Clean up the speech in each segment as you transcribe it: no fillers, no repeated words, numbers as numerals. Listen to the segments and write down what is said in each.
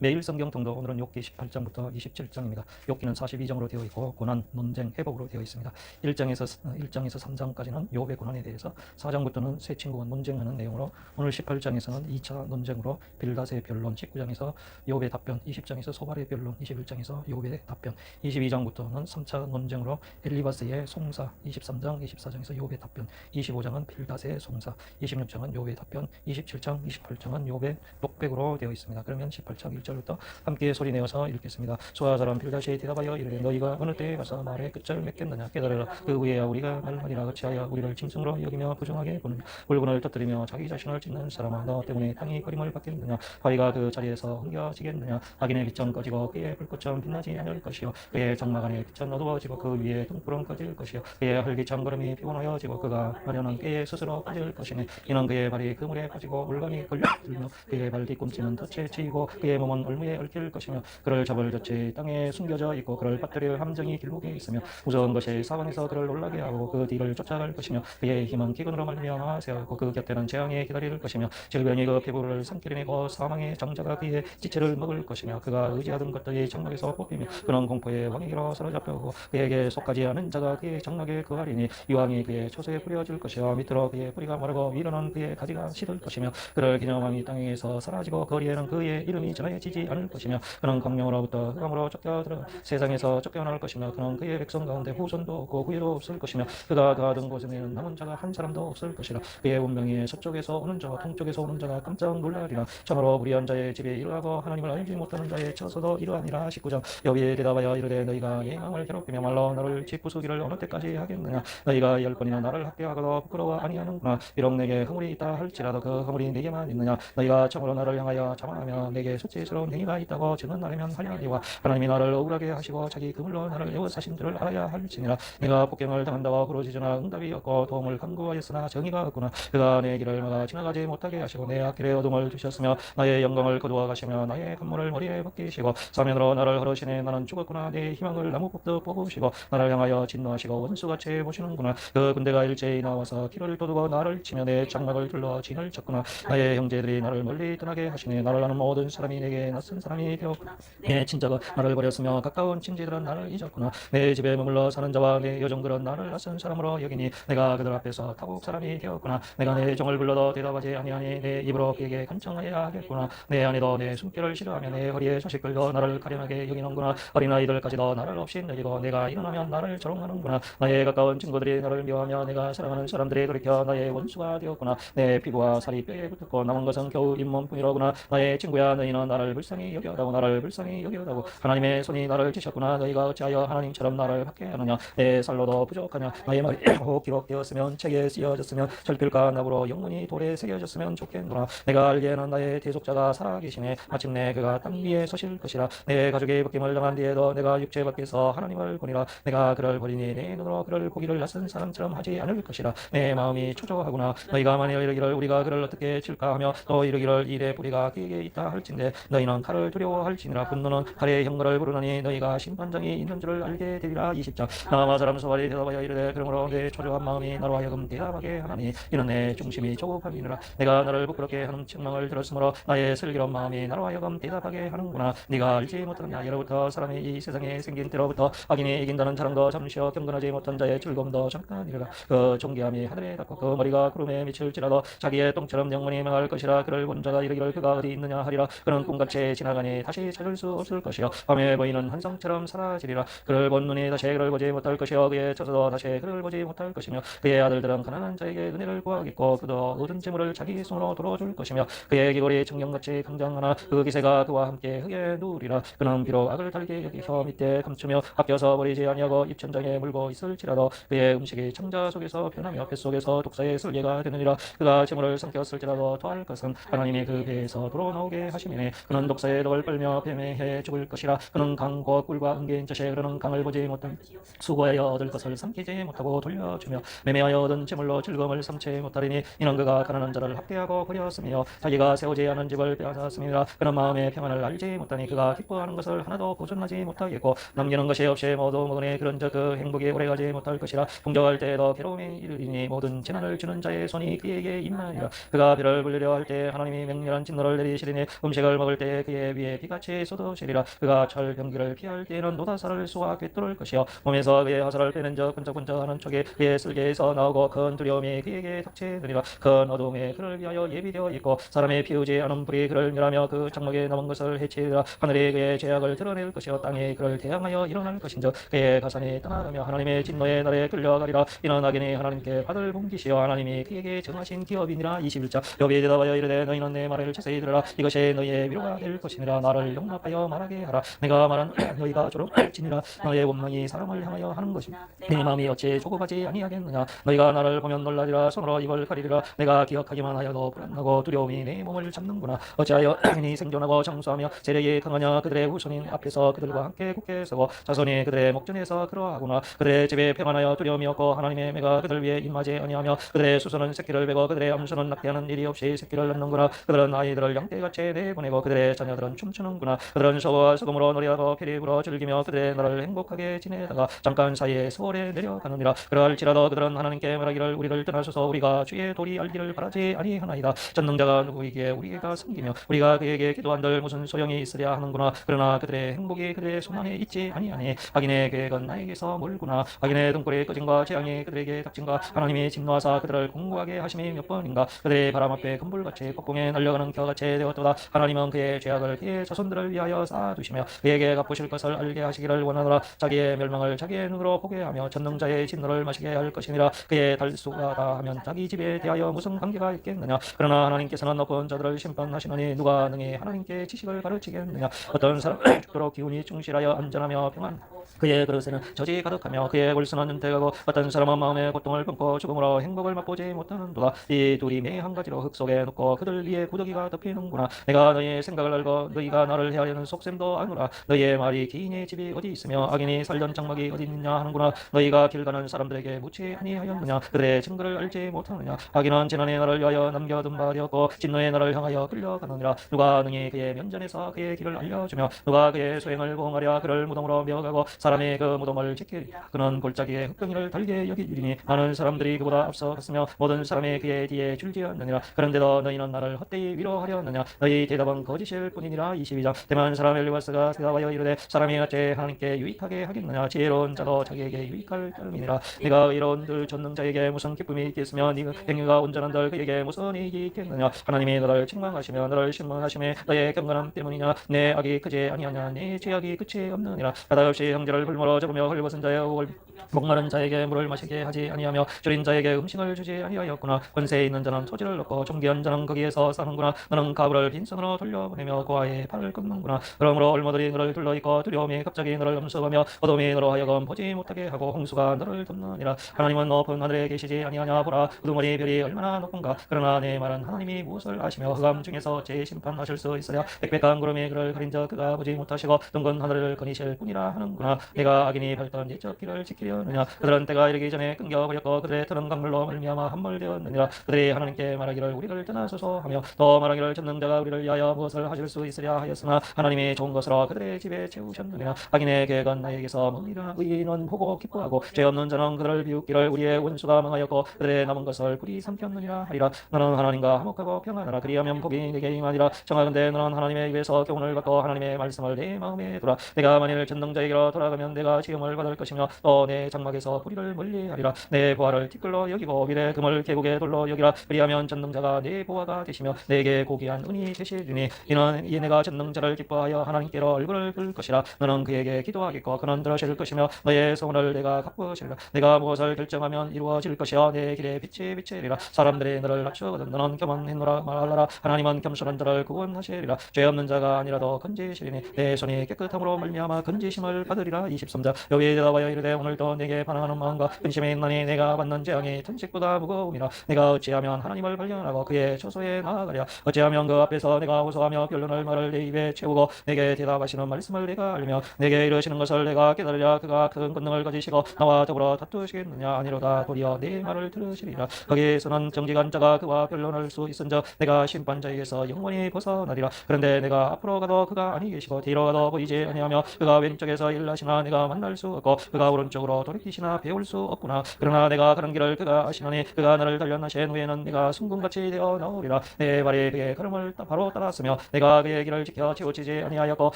매일 성경 통독. 오늘은 욥기 18장부터 27장입니다. 욥기는 42장으로 되어 있고 고난, 논쟁, 회복으로 되어 있습니다. 1장에서 3장까지는 욥의 고난에 대해서, 4장부터는 새 친구와 논쟁하는 내용으로, 오늘 18장에서는 2차 논쟁으로 빌닷의 변론, 19장에서 욥의 답변, 20장에서 소발의 변론, 21장에서 욥의 답변, 22장부터는 3차 논쟁으로 엘리바스의 송사, 23장, 24장에서 욥의 답변, 25장은 빌닷의 송사, 26장은 욥의 답변, 27장, 28장은 욥의 독백으로 되어 있습니다. 그러면 18장 1절부터 함께 소리내어서 읽겠습니다. 소아사람 빌닷이 대답하여 이르되 너희가 어느 때에 가서 말의 끝을 맺겠느냐. 깨달으라. 그 후에야 우리가 말하리라. 어찌하여 우리를 짐승으로 여기며 부정하게 보느냐. 물건을 터뜨리며 자기 자신을 찢는 사람아, 너 때문에 땅이 거림을 받겠느냐. 바위가 그 자리에서 옮겨지겠느냐. 악인의 빛은 꺼지고 그의 불꽃은 빛나지 않을 것이요 그의 장막 안에 빛은 어두워지고 그 위에 등불은 꺼질 것이요 그의 활기찬 걸음이 피곤하여지고 그가 마련한 그의 스스로 꺼질 것이니 이는 그의 발이 그물에 빠지고 물건이 걸려들며 그의 발 뒤꿈치는 덫에 치이고 그의 몸은 올무에 얽힐 것이며 그를 잡을 덫이 땅에 숨겨져 있고 그를 빠뜨릴 함정이 길목에 있으며 무서운 것이 사방에서 그를 놀라게 하고 그 뒤를 쫓아갈 것이며 그의 힘은 기근으로 말미암아 세우고 그 곁에는 재앙이 기다릴 것이며 질병이 그 피부를 삼키려내고 사망의 장자가 그의 지체를 먹을 것이며 그가 의지하던 것들이 장막에서 뽑히며 그는 공포의 왕에게로 사로잡혀고 그에게 속하지 않은 자가 그의 장막에 거하리니 이왕이 그의 초소에 뿌려질 것이요 밑으로 그의 뿌리가 마르고 위로는 그의 가지가 시들 것이며 그를 기념함이 땅에서 사라지고 거리에는 그의 이름이 전해지지 않을 것이며 그는 광명으로부터 흑암으로 쫓겨들어 세상에서 쫓겨날 것이며 그는 그의 백성 가운데 후손도 없고 후예도 없을 것이며 그가 가던 곳에는 남은 자가 한 사람도 없을 것이라. 그의 운명이 서쪽에서 오는 자와 동쪽에서 오는 자가 깜짝 놀라리라. 참으로 불의한 자의 집에 이르하고 하나님을 알지 못하는 자의 처소도 이러하니라. 19장 욥이 대답하여 이르되 너희가 내 마음을 괴롭히며 말로 나를 짓부수기를 어느 때까지 하겠느냐. 너희가 10번이나 나를 학대하고도 부끄러워 아니하는구나. 비록 내게 허물이 있다 할지라도 그 허물이 내게만 있느냐. 너희가 참으로 나를 향하여 자만하며 내게 수치스러운 행위가 있다고 증언하려면 하려니와 하나님이 나를 억울하게 하시고 자기 그물로 나를 에워싸신 줄을 알아야 할지니라. 네가 폭행을 당한다고 부르짖으나 응답이 없고 도움을 간구하였으나 정의가 없구나. 그가 내 길을 막아 지나가지 못하게 하시고 내 앞길에 어둠을 두셨으며 나의 영광을 거두어 가시며 나의 간물을 머리에 벗기시고 사면으로 나를 허르시네. 나는 죽었구나. 내 희망을 나무법도 뽑으시고 나를 향하여 진노하시고 원수같이 보시는구나. 그 군대가 일제히 나와서 길을 도두고 나를 치며 내 장막을 둘러 진을 쳤구나. 나의 형제들이 나를 멀리 떠나게 하시네. 나를 아는 모든 사람이 내게 낯선 사람이 되었구나. 내 친자가 나를 버렸으며 가까운 친지들은 나를 잊었구나. 내 집에 머물러 사는 자와 내 여종들은 나를 낯선 사람으로 여기니 내가 그들 앞에서 타국 사람이 되었구나. 내가 내 종을 불러도 대답하지 아니하니 내 입으로 그에게 간청하여야 하겠구나. 내 아내도 내 숨결을 싫어하며 내 허리에 자식들도 나를 가련하게 여기는구나. 어린아이들까지도 나를 없이 내리고 내가 일어나면 나를 조롱하는구나. 나의 가까운 친구들이 나를 미워하며 내가 사랑하는 사람들이 돌이켜 나의 원수가 되었구나. 내 피부와 살이 뼈에 붙었고 남은 것은 겨우 잇몸뿐이로구나. 나의 친구야, 너희는 나를 불쌍히 여겨다오. 나를 불쌍히 여겨다오. 하나님의 손이 나를 치셨구나. 너희가 어찌하여 하나님처럼 나를 학대하느냐. 내 살로도 부족하냐. 나의 말이 혹 기록되었으면 책에 쓰여졌으면 철필과 나무로 영문이 돌에 새겨졌으면 좋겠노라. 내가 알기에는 나의 대속자가 살아계시네. 마침내 그가 땅 위에 서실 것이라. 내 가족이 벗김을 당한 뒤에도 내가 육체 밖에서 하나님을 보니라. 내가 그를 버리니 내 눈으로 그를 보기를 낯선 사람처럼 하지 않을 것이라. 내 마음이 초조하구나. 너희가 만일 이르기를 우리가 그를 어떻게 칠까 하며 또 이르기를 일의 뿌리가 그에게 있다 할진대 너희는 칼을 두려워할지니라. 분노는 칼의 형거를 부르느니 너희가 심판장이 있는 줄을 알게 되리라. 20장. 나와 사람 소발이 대답하여 이르되 그러므로 내 초조한 마음이 나로 하여금 대답하게 하나니 이는 내 중심이 조급함이니라. 내가 나를 부끄럽게 하는 책망을 들었으므로 나의 슬기로운 마음이 나로 하여금 대답하게 하는구나. 네가 알지 못하느냐. 예로부터 사람이 이 세상에 생긴 때로부터 악인이 이긴다는 자랑도 잠시여 경건하지 못한 자의 즐거움도 잠깐이라. 그 존귀함이 하늘에 닿고 그 머리가 구름에 미칠지라도 자기의 똥처럼 영원히 명할 것이라. 그를 본 자가 이르기를 그가 어디 있느냐 하리라. 그는 꿈같이 지나가니 다시 찾을 수 없을 것이요 밤에 보이는 환상처럼 사라지리라. 그를 본 눈이 다시 그를 보지 못할 것이요 그의 처소도 다시 그를 보지 못할 것이며 그의 아들들은 가난한 자에게 은혜를 구하겠고 그도 모든 재물을 자기 손으로 돌아줄 것이며 그의 기골이 청경같이 강장하나 그 기세가 그와 함께 흙에 누우리라. 그는 비록 악을 달게 여기 혀 밑에 감추며 아껴서 버리지 아니하고 입천장에 물고 있을지라도 그의 음식이 창자 속에서 변하며 뱃속에서 독사의 쓸개가 되느니라. 그가 재물을 삼켰을지라도 더할 것은 하나님이 그 배에서 돌아나오게 하시니 그는 독사의 독을 빨며 뱀에 해 죽을 것이라. 그는 강과 꿀과 은개인 젖에 그러는 강을 보지 못한 수고하여 얻을 것을 삼키지 못하고 돌려주며 매매하여 얻은 재물로 즐거움을 삼지 못하리니 이는 그가 가난한 자를 학대하고 버렸으며 자기가 세우지 않은 집을 빼앗았음이라. 그는 마음의 평안을 알지 못하니 그가 기뻐하는 것을 하나도 보존하지 못하겠고 남기는 것이 없이 모두 먹으니 그런즉 그 행복이 오래가지 못할 것이라. 풍족할 때에도 괴로움이 이르리니 모든 재난을 주는 자의 손이 그에게 임하니라. 그가 배를 불리려 할 때 하나님이 맹렬한 진노를 내리시리니 음식을 먹을 때에 그때 그의 위에 비같이 쏟으시리라. 그가 철병기를 피할 때에는 노다사를 쏘아 꿰뚫을 것이요 몸에서 그의 화살을 빼는 적 끈적끈적하는 촉이 그의 쓸개에서 나오고 큰 두려움이 그에게 닥치느니라. 큰 어둠에 그를 위하여 예비되어 있고 사람의 피우지 않은 불이 그를 멸하며 그 장막에 남은 것을 해치리라. 하늘이 그의 죄악을 드러낼 것이요 땅이 그를 대항하여 일어날 것인즉 그의 가산이 떠나가며 하나님의 진노의 날에 끌려가리라. 이는 악인이 하나님께 받을 봉기시여 하나님이 그에게 정하신 기업이니라. 21절 욥이 대답하여 이르되 너희는 내 말을 자세히 들으라. 이것이 너희의 위로가 될 것이니라. 나를 용납하여 말하게 하라. 내가 말한 너희가 조롱할지니라. 너의 원망이 사람을 향하여 하는 것이니 네 마음이 어찌 조급하지 아니하겠느냐. 너희가 나를 보면 놀라리라. 손으로 입을 가리리라. 내가 기억하기만 하여도 불안하고 두려움이 내 몸을 잡는구나. 어찌하여 악인이 생존하고 장수하며 세력이 강하냐. 그들의 후손인 앞에서 그들과 함께 굳게 서고 자손이 그들의 목전에서 그러하구나. 그들의 집에 평안하여 두려움이 없고 하나님의 매가 그들 위에 임하지 아니하며 그들의 수소는 새끼를 베고 그들의 암수는 낙태하는 일이 없이 새끼를 낳는구나. 그들은 아이들을 양떼같이 내보내고 그들의 자녀들은 춤추는구나. 그들은 소와 소금으로 노래하고 피리 불어 즐기며 그들의 날을 행복하게 지내다가 잠깐 사이에 소월에 내려가느니라. 그럴지라도 그들은 하나님께 말하기를 우리를 떠나소서 우리가 주의 도리 알기를 바라지 아니하나이다. 전능자가 누구이기에 우리가 섬기며 우리가 그에게 기도한들 무슨 소용이 있으랴 하는구나. 그러나 그들의 행복이 그들의 손 안에 있지 아니하니 악인의 계획은 나에게서 멀구나. 악인의 등골의 꺼짐과 재앙이 그들에게 닥친가. 하나님이 진노하사 그들을 공고하게 하심이 몇 번인가. 그들의 바람 앞에 금불같이 곡궁에 날려가는 겨같이 되었도다. 하나님은 그의 죄악을 그의 자손들을 위하여 쌓아두시며 그에게 갚으실 것을 알게 하시기를 원하노라. 자기의 멸망을 자기의 눈으로 보게 하며 전능자의 진노를 마시게 할 것이니라. 그의 달수가 다하면 자기 집에 대하여 무슨 관계가 있겠느냐. 그러나 하나님께서는 높은 자들을 심판하시노니 누가 능히 하나님께 지식을 가르치겠느냐. 어떤 사람은 죽도록 기운이 충실하여 안전하며 평안 그의 그릇에는 젖이 가득하며 그의 골수는 은퇴하고 어떤 사람은 마음의 고통을 끊고 죽음으로 행복을 맛보지 못하는도다. 이 둘이 매 한 가지로 흙 속에 놓고 그들 위에 구더기가 덮이는구나. 내가 너희의 생각을 알고 너희가 나를 헤아리는 속셈도 아노라. 너희의 말이 기인의 집이 어디 있으며 악인이 살던 장막이 어디 있느냐 하는구나. 너희가 길 가는 사람들에게 묻지 아니하였느냐. 그들의 증거를 알지 못하느냐. 악인은 지난해 나를 위하여 남겨둔 바 되었고 진노의 나를 향하여 끌려가느니라. 누가 능히 그의 면전에서 그의 길을 알려주며 누가 그의 소행을 보응하랴. 그를 무덤으로 메어가고 사람이 그 무덤을 지키리라. 그는 골짜기에 흙덩이를 달게 여기리니 많은 사람들이 그보다 앞서 갔으며 모든 사람이 그의 뒤에 줄지었느니라. 그런데도 너희는 나를 헛되이 위로하려느냐. 너희 대답은 거짓일 뿐이니라. 22장 대만 사람 엘리바스가 대답하여 이르되 사람이 어찌 하나님께 유익하게 하겠느냐. 지혜로운 자도 자기에게 유익할 따름이니라. 네가 의로운들 전능자에게 무슨 기쁨이 있겠으며 네가 행위가 온전한들 그에게 무슨 이익이 있겠느냐. 하나님이 너를 책망하시며 너를 신문하시며 너의 경건함 때문이냐. 내 악이 크지 아니하냐. 내 죄악이 끝이 없느니라. 까닭없이 형제를 불모로 잡으며 헐벗은 자의 옷을 목마른 자에게 물을 마시게 하지 아니하며 줄인 자에게 음식을 주지 아니하였구나. 권세에 있는 자는 토지를 얻고 존귀한 자는 거기에서 사는구나. 너는 가부를 빈손으로 돌려보내며 고아의 팔을 끊는구나. 그러므로 얼마들이 너를 둘러있고 두려움이 갑자기 너를 엄습하며 어둠이 너로 하여금 보지 못하게 하고 홍수가 너를 덮느니라. 하나님은 높은 하늘에 계시지 아니하냐. 보라 우두머리 별이 얼마나 높은가. 그러나 내 말은 하나님이 무엇을 아시며 흑암 중에서 제 심판하실 수 있으랴. 빽빽한 구름이 그를 가린 적 그가 보지 못하시고 둥근 하늘을 거니실 뿐이라 하는구나. 내가 악인이 밟던 옛적 길을 지키려느냐. 그들은 때가 이르기 전에 끊겨버렸고 그들의 터는 강물로 말미암아 함몰되었느니라. 그들이 하나님께 말하기를 우리를 떠나소서 하며 또 말하기를 전능자가 우리를 위하여 무엇을 하실 수 있으랴 하였으나 하나님이 좋은 것으로 그들의 집에 채우셨느니라. 악인의 계획은 나에게서 멀리라. 의인은 보고 기뻐하고 죄 없는 자는 그들을 비웃기를 우리의 원수가 망하였고 그들의 남은 것을 불이 삼켰느니라 하리라. 너는 하나님과 화목하고 평안하라. 그리하면 복이 내게 임하니라. 청하건대 너는 하나님의 입에서 교훈을 받고 하나님의 말씀을 내 마음에 두라. 내가 만일 전능자에게로 돌아가면 내가 시험을 받을 것이며 또 내 장막에서 불의를 멀리하리라. 내 보화를 티끌로 여기고 미래 금을 계곡의 돌로 여기라. 그리하면 전능자가 내 보화가 되시며 내게 고귀한 은이 되시리니 이는 이 내가 전능자를 기뻐하여 하나님께로 얼굴을 들 것이라. 너는 그에게 기도하겠고 그는 들으실 것이며 너의 소원을 내가 갚으시리라. 내가 무엇을 결정하면 이루어질 것이여 내 길에 빛이 비치리라. 사람들이 너를 낮추거든 너는 교만했노라 말하라. 하나님은 겸손한 자를 구원하시리라. 죄 없는 자가 아니라도 건지시리니 내 손이 깨끗함으로 말미암아 건지심을 받으리라. 23절 욥이 대답하여 이르되 오늘도 내게 반항하는 마음과 근심이 있나니 내가 받는 재앙이 천식보다 무거움이라. 내가 어찌하면 하나님을 발견하고 그의 처소에 나아가랴. 어찌하면 그 앞에서 내가 호소하며 변론을 말을 내 입에 채우고 내게 대답하시는 말씀을 내가 알며 내게 이르시는 것을 내가 깨달으랴. 그가 큰 권능을 가지시고 나와 더불어 다투시겠느냐. 아니로다 도리어 내 말을 들으시리라. 거기에서는 정직한 자가 그와 변론할 수 있은즉 내가 심판자에게서 영원히 벗어나리라. 그런데 내가 앞으로 가도 그가 아니 계시고 뒤로 가도 보이지 아니하며 그가 왼쪽에서 일하시나 내가 만날 수 없고 그가 오른쪽으로 돌이키시나 배울 수 없구나. 그러나 내가 가는 길을 그가 아시나니 그가 나를 단련하신 후에는 내가 순금같이 되어 나오리라. 내 발이 그의 걸음을 바로 따랐으며 내가 그의 길을 지켜 치우치지 아니하였고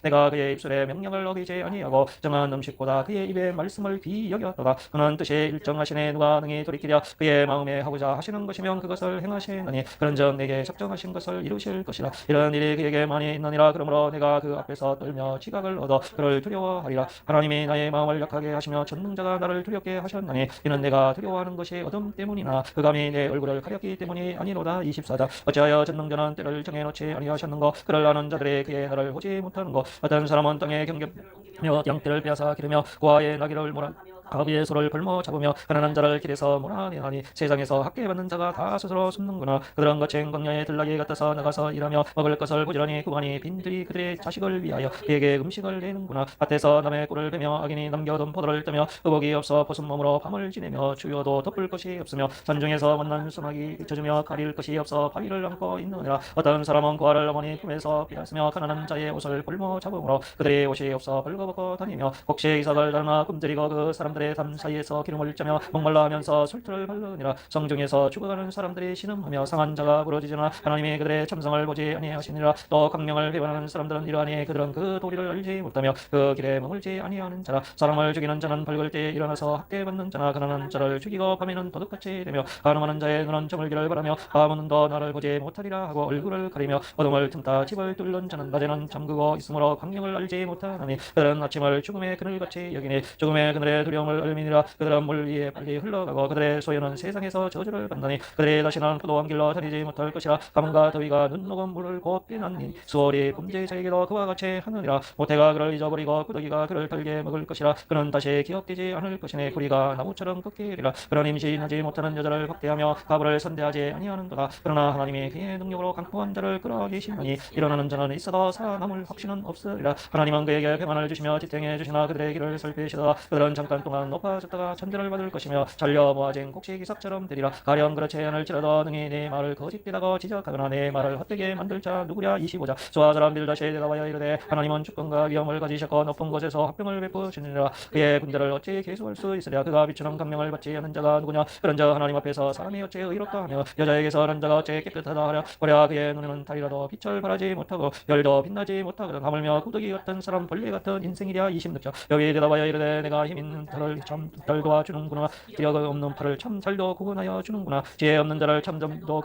내가 그의 입술에 명령을 어기지 아니하고 정한 음식보다 그의 입의 말씀을 귀히 여겼도다. 그는 뜻이 일정하시네 누가 능히 돌이키랴. 그의 마음에 하고자 하시는 것이면 그것을 행하시느니 그런즉 내게 작정하신 것을 이루실 것이라. 이런 일이 그에게 많이 있느니라. 그러므로 내가 그 앞에서 떨며 지각을 얻어 그를 두려워하리라. 하나님이 나의 마음을 약하게 하시며 전능자가 나를 두렵게 하셨나니 이는 내가 두려워하는 것이 어둠 때문이나 흑암이 내 얼굴을 가렸기 때문이 아니로다. 24절. 어찌하여 전능자는 때를 정해놓지 아니하셨는고 그를 아는 자들이 그의 날을 보지 못하는고 어떤 사람은 땅에 경계며 양떼를 빼앗아 기르며 고아의 나귀를 몰아 아비의 소를 벌모 잡으며 가난한 자를 길에서 몰아내나니 세상에서 학계 받는 자가 다 스스로 숨는구나. 그들은 거친 광야의 들나귀 같아서 나가서 일하며 먹을 것을 부지런히 구하니 빈들이 그들의 자식을 위하여 그에게 음식을 내는구나. 밭에서 남의 꿀을 베며 악인이 남겨둔 포도를 뜨며 의복이 없어 벗은 몸으로 밤을 지내며 추워도 덮을 것이 없으며 산중에서 만난 수막이 젖으며 가릴 것이 없어 바위를 안고 있느니라. 어떤 사람은 고아를 어머니 품에서 빼앗으며 가난한 자의 옷을 벌모 잡음으로 그들의 옷이 없어 벌거벗고 다니며 곡식 이삭을 닮아 꿈들이고 그 사람들의 담 사이에서 기름을 짜며 목말라 하면서 술틀을 바르니라. 성중에서 죽어가는 사람들이 신음하며 상한 자가 부러지지나 하나님이 그들의 참성을 보지 아니하시니라. 또 강령을 배반하는 사람들은 이러하니 그들은 그 도리를 알지 못하며 그 길에 머물지 아니하는 자라. 사람을 죽이는 자는 밝을 때에 일어나서 학대 받는 자나 가난한 자를 죽이고 밤에는 도둑같이 되며 가늠하는 자의 눈은 저물기를 바라며 밤은 눈도 나를 보지 못하리라 하고 얼굴을 가리며 어둠을 틈타 집을 뚫는 자는 낮에는 잠그고 있으므로 강령을 알지 못하나니 그들은 아침을 죽음의 그늘같이 여기니 죽음의 그늘에 두려움을 얼미니라. 그들은 물 위에 빨리 흘러가고 그들의 소유는 세상에서 저주를 받나니 그들의 다시는 포도원 길로 다니지 못할 것이라. 가뭄과 더위가 눈 녹은 물을 곧 빼나니 수월이 범죄자에게도 그와 같이 하느니라. 모태가 그를 잊어버리고 구더기가 그를 달게 먹을 것이라. 그는 다시 기억되지 않을 것이니 구리가 나무처럼 꺾이리라. 그런 임신하지 못하는 여자를 박대하며 가부를 선대하지 아니하는도다. 그러나 하나님이 그의 능력으로 강포한 자를 끌어내시나니 일어나는 자는 있어도 살아남을 확신은 없으리라. 하나님은 그에게 평안을 주시며 지탱해 주시나 그들의 길을 살피시다. 그들은 잠깐 동안 높아졌다가 천대를 받을 것이며 잘려 모아진 곡식 이삭처럼 되리라. 가령 그렇지 않을지라도 능히 내 말을 거짓되다고 지적하거나 내 말을 헛되게 만들 자 누구랴. 25절. 저와 사람들 다시 대답하여 이르되 하나님은 주권과 위엄을 가지셨고 높은 곳에서 합병을 베푸시느니라. 그의 군대를 어찌 계수할 수 있으랴. 그가 비추는 강령을 받지 않는 자가 누구냐. 그런저 하나님 앞에서 사람이 어찌 의롭다 하며 여자에게서 난 자가 어찌 깨끗하다 하랴. 보랴 그의 눈에는 달이라도 빛을 발하지 못하고 열도 빛나지 못하거든. 하물며 구더기 같은 사람 벌레 같은 인생이랴. 26절. 여기 대답하여 이르되 내가 힘 있는 털을 참 잘 도와주는구나. 기력 없는 팔을 참 잘도 구원하여 주는구나. 지혜 없는 자를 참점도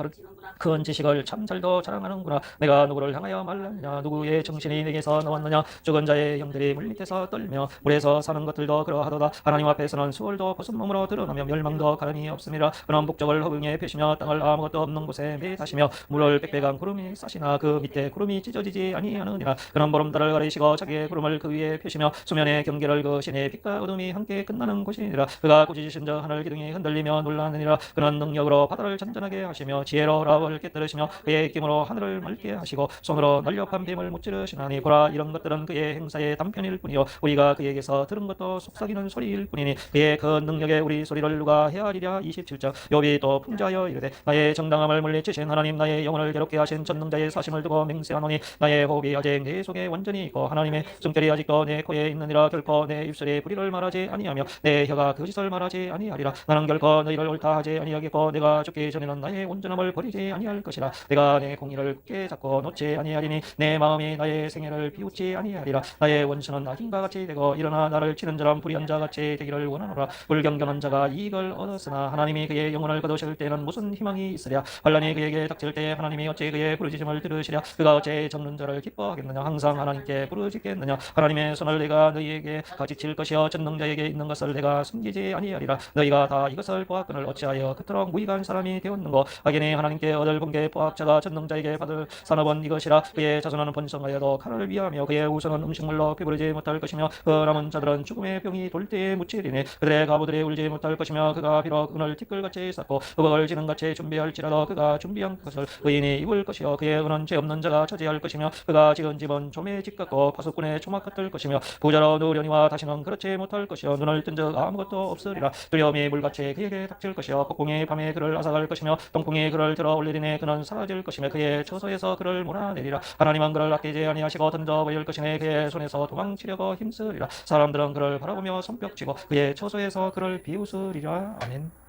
큰 지식을 참 잘도 자랑하는구나. 내가 누구를 향하여 말하느냐. 누구의 정신이 내게서 나왔느냐. 죽은 자의 형들이 물 밑에서 떨며 물에서 사는 것들도 그러하도다. 하나님 앞에서는 수월도 벗은 몸으로 드러나며 멸망도 가름이 없음이라. 그는 북쪽을 허공에 펴시며 땅을 아무것도 없는 곳에 매다시며 물을 빽빽한 구름이 싸시나 그 밑에 구름이 찢어지지 아니하느니라. 그는 보름달을 가리시고 자기의 구름을 그 위에 펴시며 수면의 경계를 그으시니 빛과 어둠이 함께 끝나는 곳이니라. 그가 꾸짖으신 저 하늘 기둥이 흔들리며 놀라느니라. 그는 능력으로 바다를 잔잔하게 하시며 지혜로 라합을 깨뜨리시며 그의 힘으로 하늘을 맑게 하시고 손으로 날렵한 뱀을 무찌르시나니 보라 이런 것들은 그의 행사의 단편일 뿐이요 우리가 그에게서 들은 것도 속삭이는 소리일 뿐이니 그의 그 능력에 우리 소리를 누가 헤아리랴. 27절. 욥이 또 풍자하여 이르되 나의 정당함을 물리치신 하나님 나의 영혼을 괴롭게 하신 전능자의 사심을 두고 맹세하노니 나의 호흡이 아직 내 속에 완전히 있고 하나님의 숨결이 아직도 내 코에 있느니라. 결코 내 입술이 불의를 말하지 아니하며 내 혀가 거짓을 말하지 아니하리라. 나는 결코 너희를 옳다 하지 아니하겠고 내가 죽기 전에는 나의 온전함을 버리지 아니할 것이라. 내가 내 공의를 굳게 잡고 놓지 아니하리니 내 마음이 나의 생애를 비웃지 아니하리라. 나의 원수는 악인과 같이 되고 일어나 나를 치는 자란 불의한 자 같이 되기를 원하노라. 불경건한 자가 이익을 얻었으나 하나님이 그의 영혼을 거두실 때는 무슨 희망이 있으랴. 환난이 그에게 닥칠 때 하나님이 어찌 그의 부르짖음을 들으시랴. 그가 어찌 적는 자를 기뻐하겠느냐. 항상 하나님께 부르짖겠느냐. 하나님의 손을 내가 너희에게 가지칠 것이요 전능자에게 있는 것을 내가 숨기지 아니하리라. 너희가 다 이것을 보았거늘 어찌하여 그토록 무익한 사람이 되었는고. 악인이 하나님께 얻을 본게 보학자가 전능자에게 받을 산업은 이것이라. 그의 자손은 번성하여도 칼을 위하며 그의 후손은 음식물로 배부르지 못할 것이며 그 남은 자들은 죽음의 병이 돌 때에 묻히리니 그들의 가부들이 울지 못할 것이며 그가 비록 은을 티끌같이 쌓고 의복을 지능같이 준비할지라도 그가 준비한 것을 의인이 입을 것이요 그의 은은 죄 없는 자가 차지할 것이며 그가 지은 집은 조매의 집 같고 파수꾼의 초막 같을 것이며 부자로 누우려니와 다시는 그렇지 못할 것이요 눈을 뜬 적 아무것도 없으리라. 두려움이 물같이 그에게 닥칠 것이요 폭풍이 밤에 그를 앗아갈 것이며 동풍이 그를 들어 올리리니 그는 사라질 것이며 그의 처소에서 그를 몰아내리라. 하나님은 그를 아끼지 아니하시고 던져버릴 것이니 그의 손에서 도망치려고 힘쓰리라. 사람들은 그를 바라보며 손뼉치고 그의 처소에서 그를 비웃으리라. 아멘.